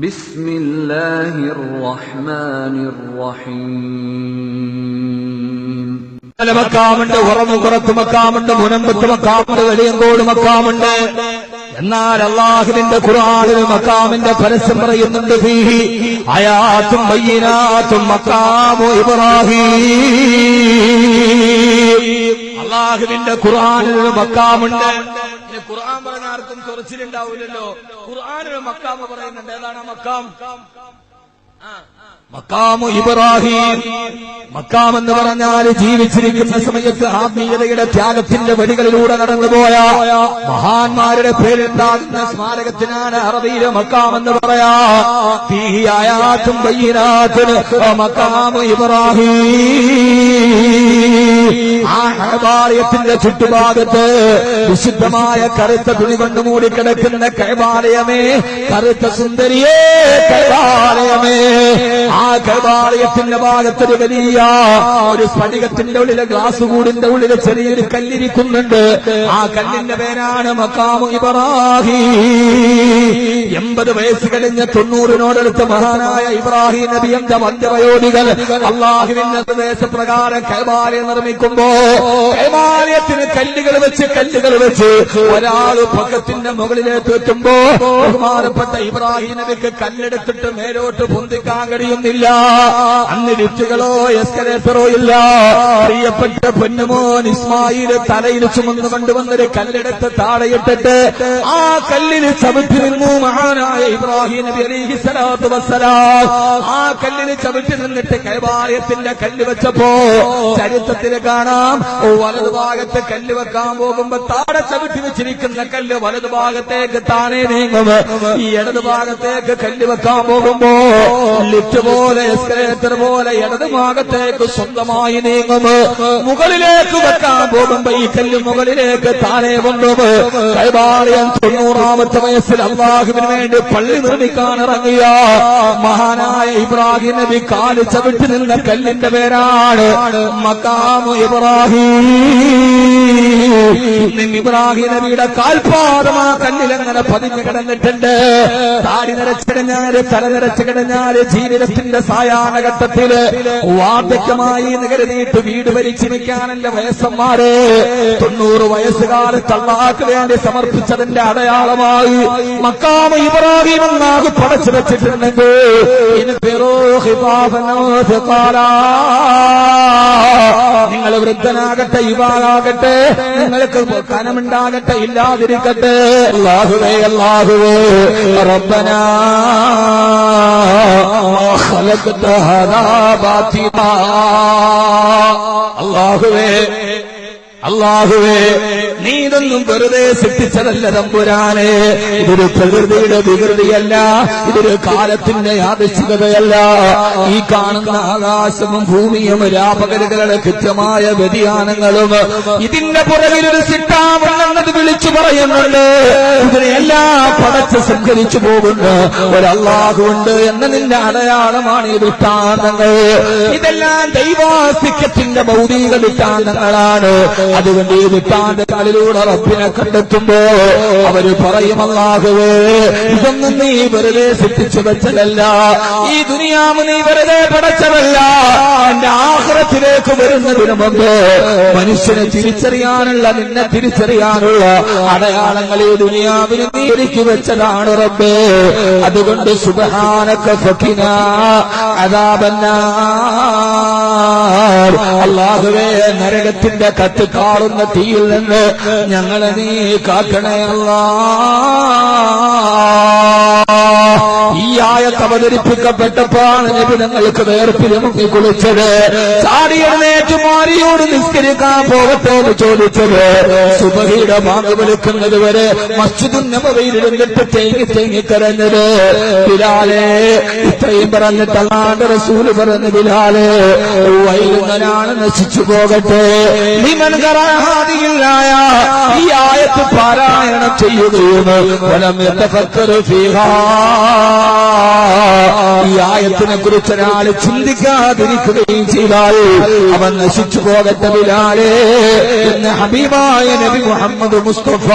ബിസ്മില്ലാഹിർ റഹ്മാനിർ റഹീം. മക്കാമുണ്ട്, ഉറമുപുറത്ത് മക്കാമുണ്ട്, മുനമ്പത്ത് മക്കാമുണ്ട്, വെളിയങ്കോട് മക്കാമുണ്ട്. എന്നാൽ അല്ലാഹുവിന്റെ ഖുർആനിൽ മക്കാമിന്റെ പരസ്യം പറയുന്നുണ്ട്. ഫീഹി ആയാത്തും ബയ്യിനാത്തും മക്കാമു ഇബ്രാഹീം. അല്ലാഹുവിന്റെ ഖുർആനിൽ മക്കാമുണ്ട്. ഖുർആൻ പറഞ്ഞ ആർക്കും ചൊറിച്ചിലുണ്ടാവില്ലല്ലോ. ഖുർആനിൽ മക്കാമ് പറയുന്നുണ്ട്. ഏതാണ് മക്കാം? മക്കാമു ഇബ്രാഹീം. മക്കാം എന്ന് പറഞ്ഞാൽ ജീവിച്ചിരിക്കുന്ന സമയത്ത് ആത്മീയതയുടെ ത്യാഗത്തിന്റെ വഴികളിലൂടെ നടന്നുപോയ മഹാന്മാരുടെ പേരുണ്ടാകുന്ന സ്മാരകത്തിനാണ് അറബിയിലെ മക്കാം എന്ന് പറയാ. ഫീഹി ആയാത്തും ബയ്യിനാത്തുൻ മക്കാമു ഇബ്രാഹീം. ആ കഅബാലയത്തിന്റെ ചുറ്റുഭാഗത്ത് വിശുദ്ധമായ കറുത്ത തുണി കൊണ്ട് മൂടിക്കിടക്കുന്ന കഅബാലയമേ, കറുത്ത സുന്ദരിയേ കഅബാലയമേ. ആ കഅബാലയത്തിന്റെ ഭാഗത്തൊരു വലിയ ഒരു സ്ഫടികത്തിന്റെ ഉള്ളിലെ ഗ്ലാസ് കൂടിന്റെ ഉള്ളിലെ ചെറിയൊരു കല്ലിരിക്കുന്നുണ്ട്. ആ കല്ലിന്റെ പേരാണ് മക്കാമു ഇബ്രാഹീം. 80 വയസ്സ് കഴിഞ്ഞ 90നോടടുത്ത് മഹാനായ ഇബ്രാഹിം നബിയുടെ മധ്യവയോധികൾ അല്ലാഹുവിന്റെ നിർദ്ദേശപ്രകാരം കഅബാലയം നിർമ്മിക്കുമ്പോ കഅബാലയത്തിന് കല്ലുകൾ വെച്ച് ഒരാൾ പക്കത്തിന്റെ മുകളിലേക്ക് എത്തുമ്പോ ബഹുമാനപ്പെട്ട ഇബ്രാഹിം നബിക്ക് കല്ലെടുത്തിട്ട് മേലോട്ട് പൊന്തിക്കാൻ കഴിയുന്നില്ല. അന്ന് ലിഫ്റ്റുകളോ എസ്കലേറ്ററോ ഇല്ല. പ്രിയപ്പെട്ട പൊന്നുമോൻ ഇസ്മായിൽ തലയിൽ ചുമന്നു കൊണ്ടുവന്നൊരു കല്ലെടുത്ത് താഴെയിട്ടിട്ട് ആ കല്ലിന് ചവിട്ടി നിന്നു മഹാനായ ഇബ്രാഹിം നബി അലൈഹിസ്സലാത്തു വസ്സലാം. ആ കല്ലിന് ചവിട്ടി നിന്നിട്ട് കഅബാലയത്തിന്റെ കല്ല് വെച്ചപ്പോ ചരിത്രത്തിൽ കാണാം, വലതുഭാഗത്ത് കല്ല് വെക്കാൻ പോകുമ്പോ താഴെ ചവിട്ടി വെച്ചിരിക്കുന്ന കല്ല് വലതുഭാഗത്തേക്ക് താനേ നീങ്ങും. ഈ ഇടതുഭാഗത്തേക്ക് കല്ല് വെക്കാൻ പോകുമ്പോ ലിഫ്റ്റ് പോലെ എസ്കലേറ്റർ പോലെ ഇടതുഭാഗത്തേക്ക് സ്വന്തമായി നീങ്ങും. മുകളിലേക്ക് വെക്കാൻ പോകുമ്പോ ഈ കല്ല് മുകളിലേക്ക് താനേ കൊണ്ടും. കഅബാലയം 90ാമത്തെ വയസ്സിൽ അല്ലാഹുവിന് വേണ്ടി പള്ളി നിർമ്മിക്കാൻ ഇറങ്ങിയ മഹാനായ ഇബ്രാഹിം നബി കാല് ചവിട്ടി നിന്ന കല്ലിന്റെ പേരാണ് മക്കാമു ഇബ്രാഹീം. ഇബ്രാഹിം നബിയുടെ കാൽപാദം ആ കല്ലിലങ്ങനെ പതിഞ്ഞു കിടന്നിട്ടുണ്ട്. താടി നിറച്ചു കിടഞ്ഞാല്, തല നിറച്ചു കിടഞ്ഞാല്, ജീവിതത്തിന്റെ സായാഹ്നഘട്ടത്തില് വാർദ്ധക്യമായി കരുതിയിട്ട് വീട് ഭരിച്ചു നിൽക്കാനല്ല വയസ്സന്മാരെ 90 വയസ്സുകാലത്ത് അല്ലാഹുവിന് വേണ്ടി സമർപ്പിച്ചതിന്റെ അടയാളമായി മക്കാമു ഇബ്രാഹീം എന്നാകെ പടച്ചു വെച്ചിട്ടുണ്ടെങ്കിൽ നിങ്ങൾ വൃദ്ധനാകട്ടെ, യുവാനാകട്ടെ, നിങ്ങൾക്ക് കനമുണ്ടാകട്ടെ, ഇല്ലാതിരിക്കട്ടെ. അല്ലാഹുവേ അല്ലാഹുവേ റബ്ബനാ ഖലഖത ഹദാ ബാതിലാ. അല്ലാഹുവേ അല്ലാഹുവേ നീ ഇതൊന്നും വെറുതെ സൃഷ്ടിച്ചതല്ല തമ്പുരാനെ. ഇതൊരു പ്രകൃതിയുടെ വികൃതിയല്ല, ഇതൊരു കാലത്തിന്റെ യാദൃശ്ചികതയല്ല. ഈ കാണുന്ന ആകാശവും ഭൂമിയും രാപകലുകളുടെ കൃത്യമായ വ്യതിയാനങ്ങളും ഇതിന്റെ പുറകിലൊരു സിട്ടാവുണ്ടെന്നത് വിളിച്ചു പറയുന്നുണ്ട്. ഇതിനെല്ലാം പടച്ച് സംഹരിച്ചു പോകുന്ന ഒരല്ലാഹുണ്ട് എന്നതിന്റെ അടയാളമാണ് ഈ ദൃഷ്ടാന്തങ്ങൾ. ഇതെല്ലാം ദൈവാസ്തിക്യത്തിന്റെ ഭൗതിക ദൃഷ്ടാന്തങ്ങളാണ്. അതുകൊണ്ട് ഈ ദൃഷ്ടാന്തങ്ങളിലൂടെ റബ്ബിനെ കണ്ടെത്തുമ്പോ അവര് പറയും, അല്ലാഹുവേ ഇതൊന്നും നീ വെറുതെ സൃഷ്ടിച്ചു വെച്ചതല്ല, ഈ ദുനിയാവ് നീ വെറുതെ പടച്ചതല്ല. എന്റെ ആഖിറത്തിലേക്ക് വരുന്നതിന് മുമ്പ് മനുഷ്യനെ തിരിച്ചറിയാനുള്ള, നിന്നെ തിരിച്ചറിയാനുള്ള അടയാളങ്ങൾ ഈ ദുനിയാവിന് നീ ഒരുക്കി വെച്ചതാണ് റബ്ബേ. അതുകൊണ്ട് സുബ്ഹാനക ഫഖിനാ അദാബന്നാർ. അല്ലാഹുവേ നരകത്തിന്റെ കത്ത് കാളുന്ന തീയിൽ നിന്ന് ഞങ്ങളെ നീ കാക്കണേ അല്ലാഹ്. ഈ ആയത്ത് അവതരിപ്പിക്കപ്പെട്ടപ്പോഴാണ് നബി ഞങ്ങൾക്ക് വേർപ്പിൽ മുങ്ങി കുളിച്ചത്. ചാടി എഴുന്നേറ്റ് മാരിയോട് നിസ്കരിക്കാൻ പോകട്ടെ എന്ന് ചോദിച്ചത്. സുബഹിയുടെ ബാങ്ക് വിളിക്കുന്നത് വരെ മസ്ജിദുൻ നബവിയിൽ ഇരുന്നിട്ട് തേങ്ങി കരഞ്ഞത്. ബിലാലേ ഇത്രയും പറഞ്ഞിട്ട് അല്ലാഹുവിന്റെ റസൂല് പറഞ്ഞു, ബിലാലേ വൈകുന്നേരമാണ് നശിച്ചു പോകട്ടെ. ലിമൻ ഖറഅ ഹാദിഹിൽ ആയ, ഈ ആയത്ത് പാരായണം ചെയ്യുകയും വലം യതഫക്കറു ഫീഹാ, ഈ ആയത്തിനെ കുറിച്ച് ഒരാൾ ചിന്തിക്കാതിരിക്കുകയും ചെയ്താൽ അവൻ നശിച്ചു പോകട്ടെ ബിലാലേ എന്ന് ഹബീബായ നബി മുഹമ്മദ് മുസ്തഫ